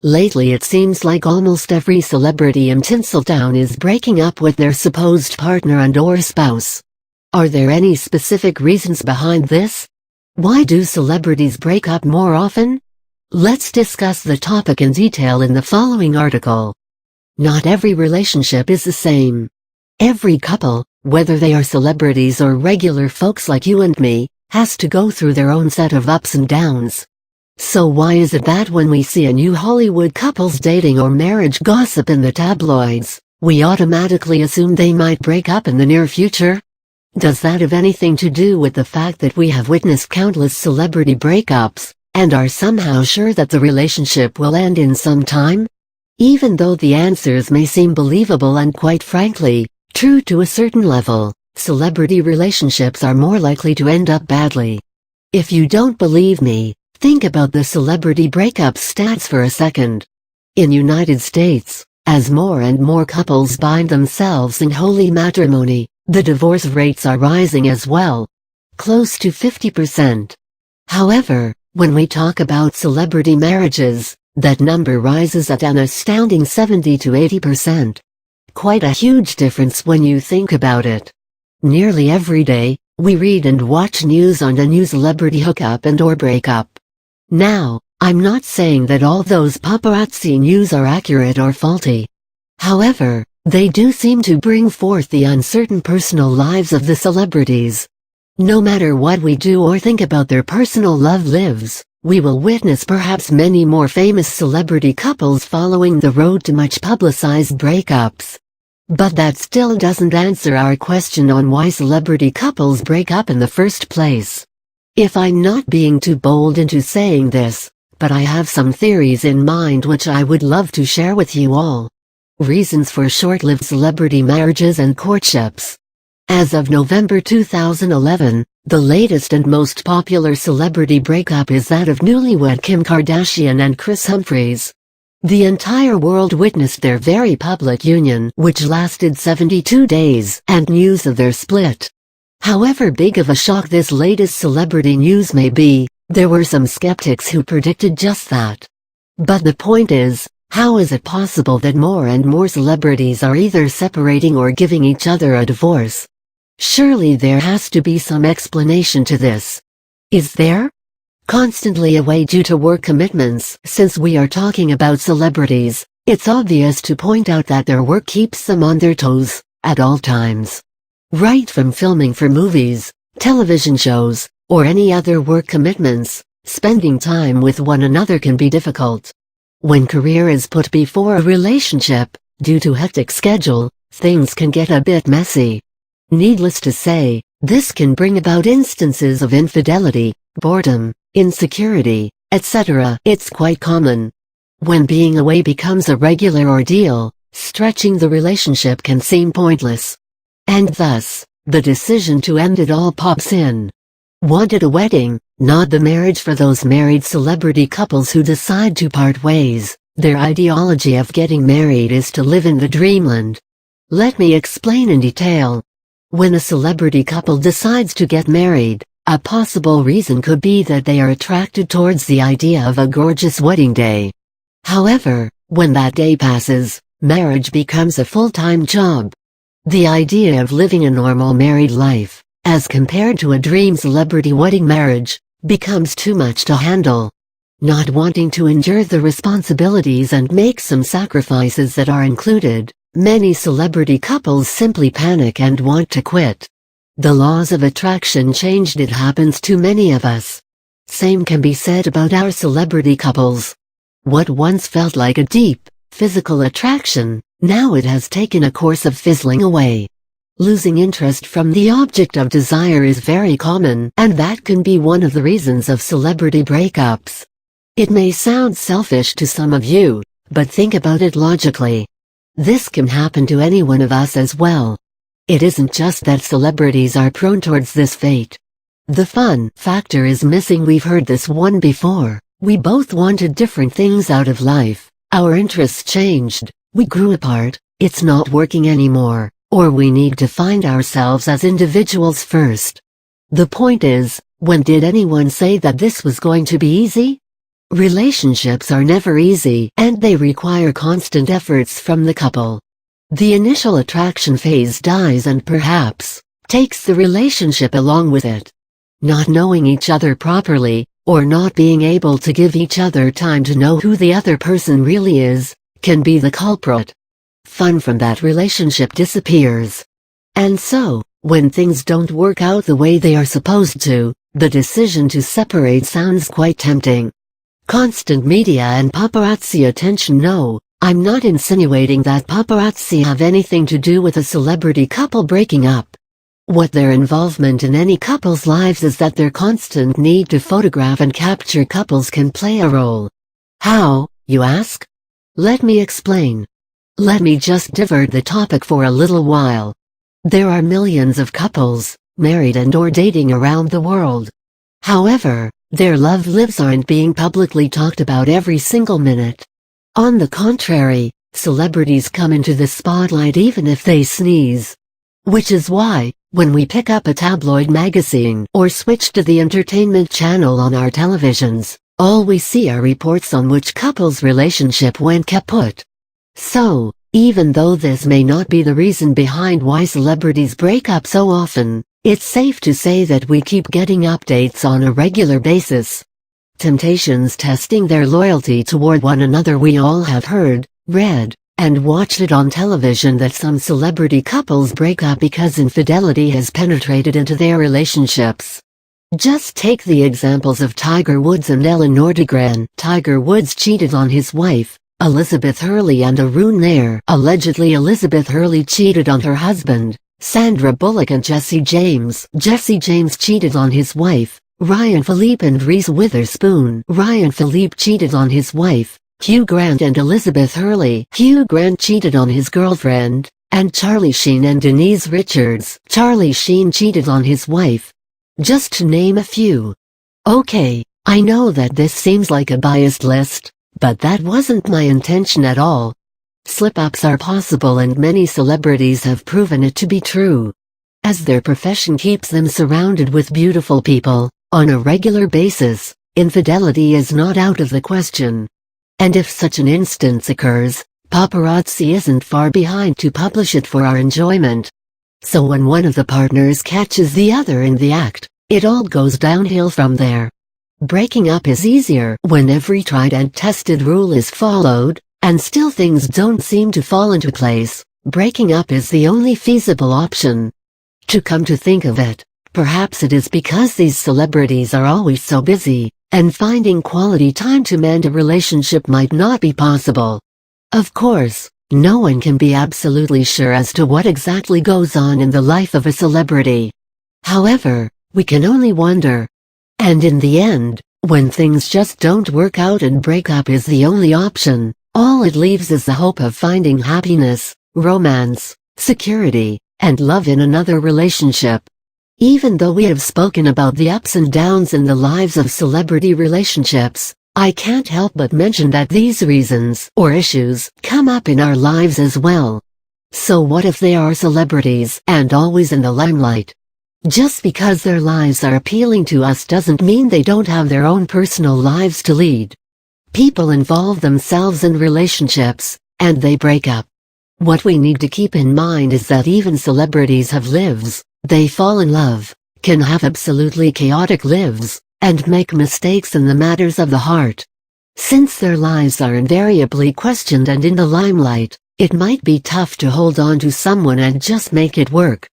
Lately it seems like almost every celebrity in Tinseltown is breaking up with their supposed partner and/or spouse. Are there any specific reasons behind this? Why do celebrities break up more often? Let's discuss the topic in detail in the following article. Not every relationship is the same. Every couple, whether they are celebrities or regular folks like you and me, has to go through their own set of ups and downs. So why is it that when we see a new Hollywood couple's dating or marriage gossip in the tabloids, we automatically assume they might break up in the near future? Does that have anything to do with the fact that we have witnessed countless celebrity breakups, and are somehow sure that the relationship will end in some time? Even though the answers may seem believable and quite frankly, true to a certain level, celebrity relationships are more likely to end up badly. If you don't believe me, think about the celebrity breakup stats for a second. In United States, as more and more couples bind themselves in holy matrimony, the divorce rates are rising as well. Close to 50%. However, when we talk about celebrity marriages, that number rises at an astounding 70 to 80%. Quite a huge difference when you think about it. Nearly every day, we read and watch news on a new celebrity hookup and/or breakup. Now, I'm not saying that all those paparazzi news are accurate or faulty. However, they do seem to bring forth the uncertain personal lives of the celebrities. No matter what we do or think about their personal love lives, we will witness perhaps many more famous celebrity couples following the road to much publicized breakups. But that still doesn't answer our question on why celebrity couples break up in the first place. If I'm not being too bold into saying this, but I have some theories in mind which I would love to share with you all. Reasons for short-lived celebrity marriages and courtships. As of November 2011, the latest and most popular celebrity breakup is that of newlywed Kim Kardashian and Kris Humphries. The entire world witnessed their very public union, which lasted 72 days, and news of their split. However big of a shock this latest celebrity news may be, there were some skeptics who predicted just that. But the point is, how is it possible that more and more celebrities are either separating or giving each other a divorce? Surely there has to be some explanation to this. Is there? Constantly away due to work commitments. Since we are talking about celebrities, it's obvious to point out that their work keeps them on their toes, at all times. Right from filming for movies, television shows, or any other work commitments, spending time with one another can be difficult. When career is put before a relationship, due to hectic schedule, things can get a bit messy. Needless to say, this can bring about instances of infidelity, boredom, insecurity, etc. It's quite common. When being away becomes a regular ordeal, stretching the relationship can seem pointless. And thus, the decision to end it all pops in. Wanted a wedding, not the marriage for those married celebrity couples who decide to part ways. Their ideology of getting married is to live in the dreamland. Let me explain in detail. When a celebrity couple decides to get married, a possible reason could be that they are attracted towards the idea of a gorgeous wedding day. However, when that day passes, marriage becomes a full-time job. The idea of living a normal married life, as compared to a dream celebrity wedding marriage, becomes too much to handle. Not wanting to endure the responsibilities and make some sacrifices that are included, many celebrity couples simply panic and want to quit. The laws of attraction changed. It happens to many of us. Same can be said about our celebrity couples. What once felt like a deep, physical attraction, now it has taken a course of fizzling away. Losing interest from the object of desire is very common, and that can be one of the reasons of celebrity breakups. It may sound selfish to some of you, but think about it logically. This can happen to any one of us as well. It isn't just that celebrities are prone towards this fate. The fun factor is missing. We've heard this one before. We both wanted different things out of life. Our interests changed. We grew apart, it's not working anymore, or we need to find ourselves as individuals first. The point is, when did anyone say that this was going to be easy? Relationships are never easy and they require constant efforts from the couple. The initial attraction phase dies and perhaps takes the relationship along with it. Not knowing each other properly, or not being able to give each other time to know who the other person really is, can be the culprit. Fun from that relationship disappears. And so, when things don't work out the way they are supposed to, the decision to separate sounds quite tempting. Constant media and paparazzi attention. No, I'm not insinuating that paparazzi have anything to do with a celebrity couple breaking up. What their involvement in any couple's lives is that their constant need to photograph and capture couples can play a role. How, you ask? Let me explain. Let me just divert the topic for a little while. There are millions of couples, married and or dating around the world. However, their love lives aren't being publicly talked about every single minute. On the contrary, celebrities come into the spotlight even if they sneeze. Which is why, when we pick up a tabloid magazine or switch to the entertainment channel on our televisions, all we see are reports on which couple's relationship went kaput. So, even though this may not be the reason behind why celebrities break up so often, it's safe to say that we keep getting updates on a regular basis. Temptations testing their loyalty toward one another. We all have heard, read, and watched it on television that some celebrity couples break up because infidelity has penetrated into their relationships. Just take the examples of Tiger Woods and Ellen Nordegren. Tiger Woods cheated on his wife, Elizabeth Hurley, and Arun Nair. Allegedly, Elizabeth Hurley cheated on her husband, Sandra Bullock, and Jesse James. Jesse James cheated on his wife, Ryan Phillippe, and Reese Witherspoon. Ryan Phillippe cheated on his wife, Hugh Grant, and Elizabeth Hurley. Hugh Grant cheated on his girlfriend, and Charlie Sheen and Denise Richards. Charlie Sheen cheated on his wife. Just to name a few. Okay, I know that this seems like a biased list, but that wasn't my intention at all. Slip-ups are possible and many celebrities have proven it to be true. As their profession keeps them surrounded with beautiful people, on a regular basis, infidelity is not out of the question. And if such an instance occurs, paparazzi isn't far behind to publish it for our enjoyment. So when one of the partners catches the other in the act, it all goes downhill from there. Breaking up is easier when every tried and tested rule is followed, and still things don't seem to fall into place. Breaking up is the only feasible option. To come to think of it, perhaps it is because these celebrities are always so busy, and finding quality time to mend a relationship might not be possible. Of course, no one can be absolutely sure as to what exactly goes on in the life of a celebrity. However, we can only wonder. And in the end, when things just don't work out and breakup is the only option, all it leaves is the hope of finding happiness, romance, security, and love in another relationship. Even though we have spoken about the ups and downs in the lives of celebrity relationships, I can't help but mention that these reasons or issues come up in our lives as well. So what if they are celebrities and always in the limelight? Just because their lives are appealing to us doesn't mean they don't have their own personal lives to lead. People involve themselves in relationships, and they break up. What we need to keep in mind is that even celebrities have lives. They fall in love, can have absolutely chaotic lives, and make mistakes in the matters of the heart. Since their lives are invariably questioned and in the limelight, it might be tough to hold on to someone and just make it work.